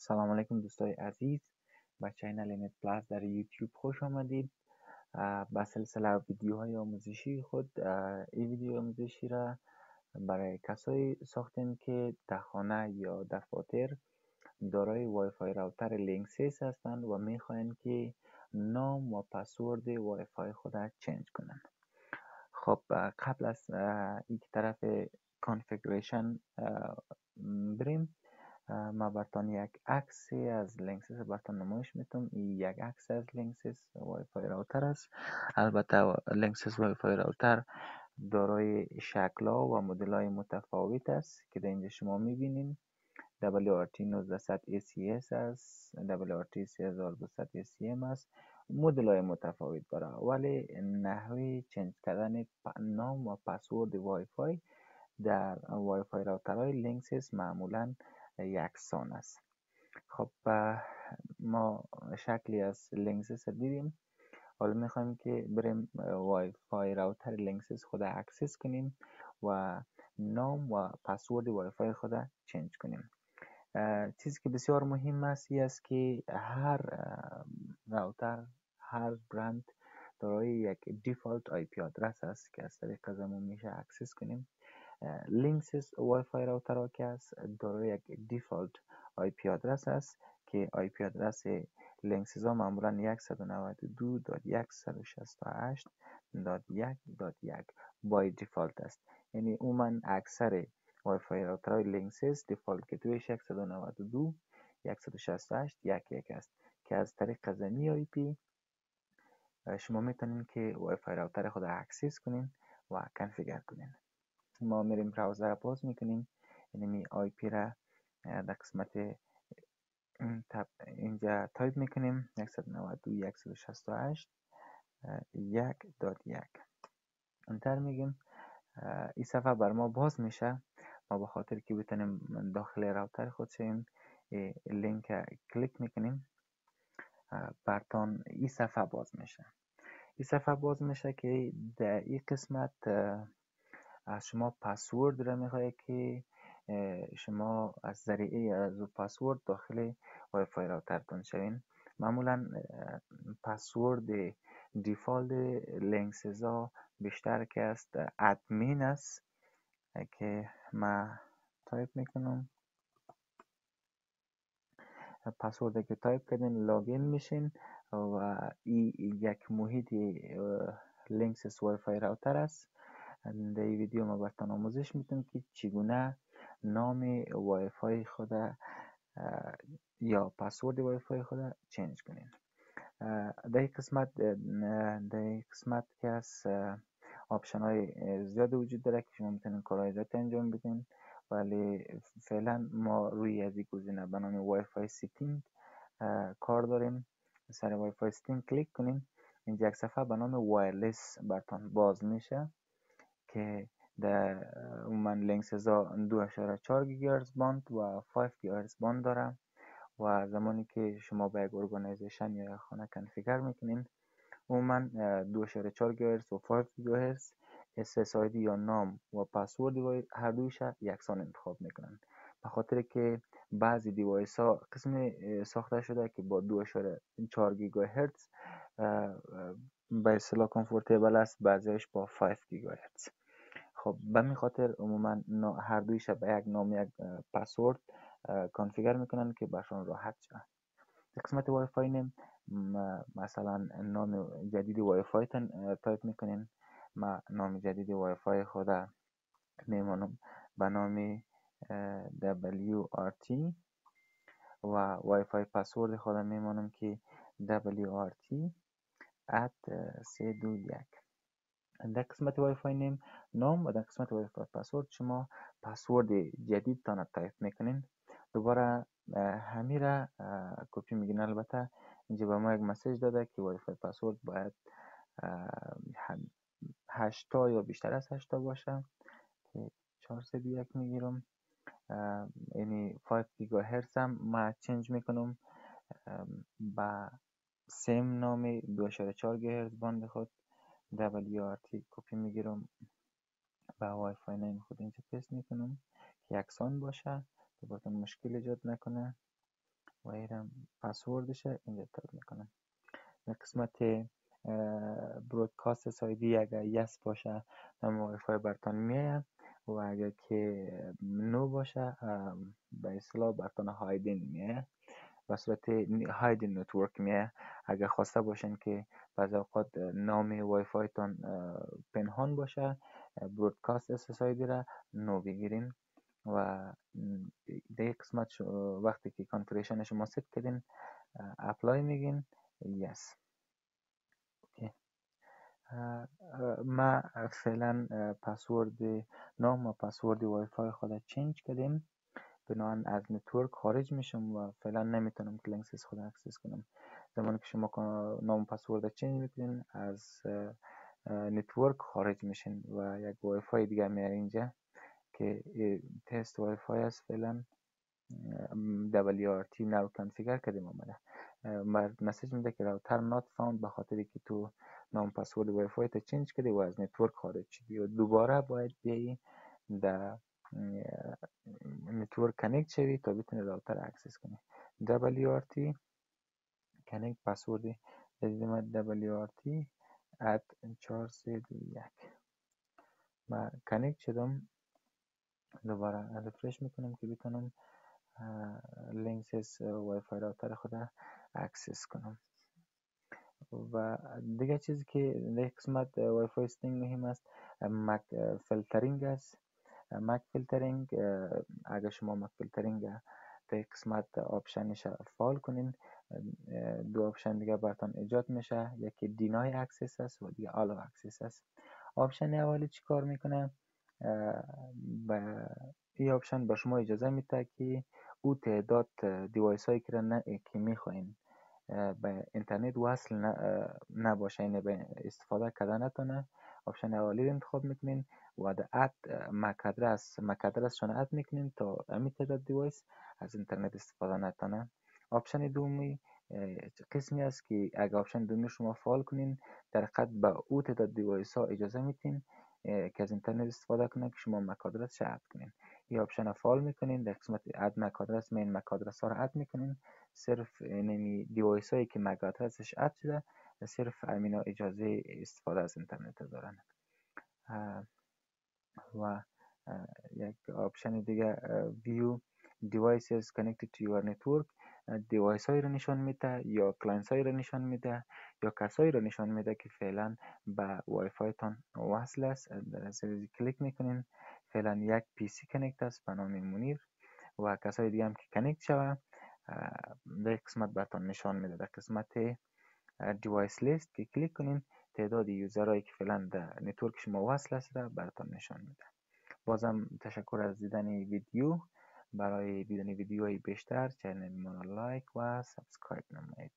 سلام علیکم دوستای عزیز. به چینل نت پلاس در یوتیوب خوش آمدید. به سلسله ویدیوهای آموزشی خود این ویدیو آموزشی را برای کسایی ساختیم که در خانه یا دفاتر دارای وای فای راوتر لینکسیس هستند و میخواین که نام و پسورد وای فای خود را چنج کنند. خب قبل از این طرف کانفیگریشن بریم. ما براتون یک عکس از لینکسس براتون نمایش میتونم. این یک عکس از لینکسس وای فای راوتر است. البته لینکسس وای فای راوتر دارای شکل‌ها و مدل‌های متفاوت است که در اینجا شما میبینین. WRT 1900 ACS است، WRT 3200 ACM است. مدل‌های متفاوت داره، ولی نحوه چنج کردن نام و پسورد وای فای در وای فای راوترهای لینکسس معمولاً یکسان است. خب ما شکلی از لینکسس دیدیم. حالا میخوایم که بریم وای فای راوتر لینکسس خود اکسس کنیم و نام و پسورد وای فای خود چنج کنیم. چیزی که بسیار مهم است این است که هر راوتر، هر برند دارای یک دیفالت آی پی آدرس است که از طریق زمون میشه اکسس کنیم. لینکسس وای فای راوتر ها که است دارای یک دیفالت آی پی آدرس است که آی پی آدرس لینکسس ها معمولا 192.168.1.1 بای دیفالت است. یعنی عموما اکثر وای فای راوتر های لینکسس دیفالت گیتویش 192.168.1.1 است که از طریق زمین آی پی شما میتونین که وای فای راوتر خود اکسس کنین و کنفیگر کنین. ما میریم براوزر را باز میکنیم، یعنی آی پی را در قسمت اینجا تایپ میکنیم 192.168.1.1 انتر میگیم. این صفحه بر ما باز میشه. ما به خاطر که بتونیم داخل راوتر خود شیم لینک کلیک میکنیم، برتان این صفحه باز میشه. این صفحه باز میشه که در این قسمت از شما پسورد را میخواد که شما از ذریعه از پسورد داخل وای فای راوترتون شوین. معمولا پسورد دیفالت لینکسس ها بیشتر که است ادمین است که ما تایپ میکنم. پسورد که تایپ کردین لاگین میشین و این یک محیط لینکسس وای فای راوتر است. در این ویدیو ما براتون آموزش میدم که چگونه نام وای فای خود یا پسورد وای فای خود چنج کنین. در این قسمت که از آپشن های زیاد وجود داره که شما میتونین کارهای زیاد انجام بدین، ولی فعلا ما روی از این گزینه به نام وای فای سیتینگ کار داریم. سر وای فای سیتینگ کلیک کنین. اینجا یک صفحه به نام وایرلس براتون باز میشه که در عموما لینکسس ها 2.4 گیگاهرتز باند و 5 گیگاهرتز باند داره و زمانی که شما به یک ارگانیزیشن یا خانه کنفیگر میکنین عموما 2.4 گیگاهرتز و 5 گیگاهرتز SSID یا نام و پسورد هر دویش یکسان انتخاب میکنن، به خاطر که بعضی دیوایس ها قسم ساخته شده که با 2.4 گیگاهرتز به اصطلاح کامفورتبل است، بعضیش با 5 گیگاهرتز. خب به می خاطر عموما هر دویش به یک نام یک پسورد کانفیگر میکنن که برشان راحت شه. قسمت وای فای نیم مثلا نام جدید وای فای تایپ میکنین. ما نام جدید وای فای خود میمونم به نام WRT و وای فای پسورد خود میمونم که WRT @321. در قسمت وای فای نیم نام و در قسمت وای فای پسورد شما پسورد جدید تان تایپ میکنین. دوباره همین را کپی میگین. البته اینجا به ما یک مسیج داده که وای فای پسورد باید 8 تا یا بیشتر از 8 تا باشه که 401 میگیرم. یعنی 5 گیگاهرتز هم ما چنج میکنم با سیم نام 2.4 گیگاهرتز باند خود WRT کپی میگیرم با وای فای نیم خود اینجا پیست میکنم که یکسان باشه که براتون مشکل ایجاد نکنه. و اینم پسوردشه. اینجا تایپ میکنم. در قسمت برودکاست سایدی اگر یس باشه نام وای فای برتان میاد و اگر که نو باشه به اصطلاح برتان هایدین میاد، به صورت هایدین نتورک میاد. اگر خواسته باشین که بعض اوقات نام وای فای تان پنهان باشه، برودکاست SSID را نو بگیرین و در یک قسمت وقتی که کانفیگریشن شما ست کردین اپلای میگین یس. ما فعلا پسورد نام و پسورد وای فای خود چنج کردیم، بنابراین از نتورک خارج میشم و فعلا نمیتونم که لینکس خود اکسس کنم. زمانی که شما نام و پسورد چنج میکنین از نتورک خارج میشین و یک وای فای دیگه میاره اینجا که تست وای فای است. فعلا WRT نو کنفیگر کردیم آمده مسیج میده که راوتر not found، به خاطری که تو نام پسورد وای فای تا چنج کردی و از نتورک خارج شدی و دوباره باید بیایی در نتورک کنیکت شوی تا بتونی راوتر اکسس کنی. WRT کنیکت پسورد جدید WRT ات 4321 من کنیکت شدم. دوباره رفرش میکنم که بتونم لینکس وای فای راوتر خود اکسس کنم. و دیگه چیزی که در قسمت وای فای ستینگ مهم است مک فیلترینگ است. مک فیلترینگ اگر شما مک فیلترینگ در قسمت آپشنش فعال کنین، دو آپشن دیگه براتون ایجاد میشه، یکی دینای اکسس است و دیگه آلو اکسس است. آپشن اولی چی کار میکنه؟ این آپشن به شما اجازه میده که او تعداد دیوایس هایی که میخواین به اینترنت وصل نباشه، یعنی به استفاده کردن نتونه. آپشن اولی رو انتخاب میکنین و در اد مک ادرس شون اد میکنین تا امی تعداد دیوایس از اینترنت استفاده نتونه. آپشن دومی قسمی است که اگر آپشن دومی شما فعال کنین در حقیقت به او تعداد دیوایس ها اجازه میتین که از اینترنت استفاده کنن که شما مک ادرس شو اد کنین. این آپشن رو فعال میکنین، در قسمت اد مک ادرس مین مک ادرس ها رو اد میکنین. صرف نمی دیوایس هایی که مک ادرسش اد شده صرف امینا اجازه استفاده از اینترنت دارن. و یک آپشن دیگه view devices connected to your network، دیوایس هایی رو نشان میده یا کلاینت هایی رو نشان میده یا کسایی رو نشان میده که فعلا به وای فای تان وصل است. در کلیک میکنین فعلا یک پی سی کنکت است به نام منیر و کسای دیگه هم که کنکت شوه در قسمت براتون نشان میده. در قسمت دیوایس لیست که کلیک کنین تعداد یوزرهایی که فعلا در نتورک شما وصل است را براتون نشان میده. بازم تشکر از دیدن ویدیو. برای دیدن ویدیوهای بیشتر چینل ما را لایک و سابسکرایب نمایید.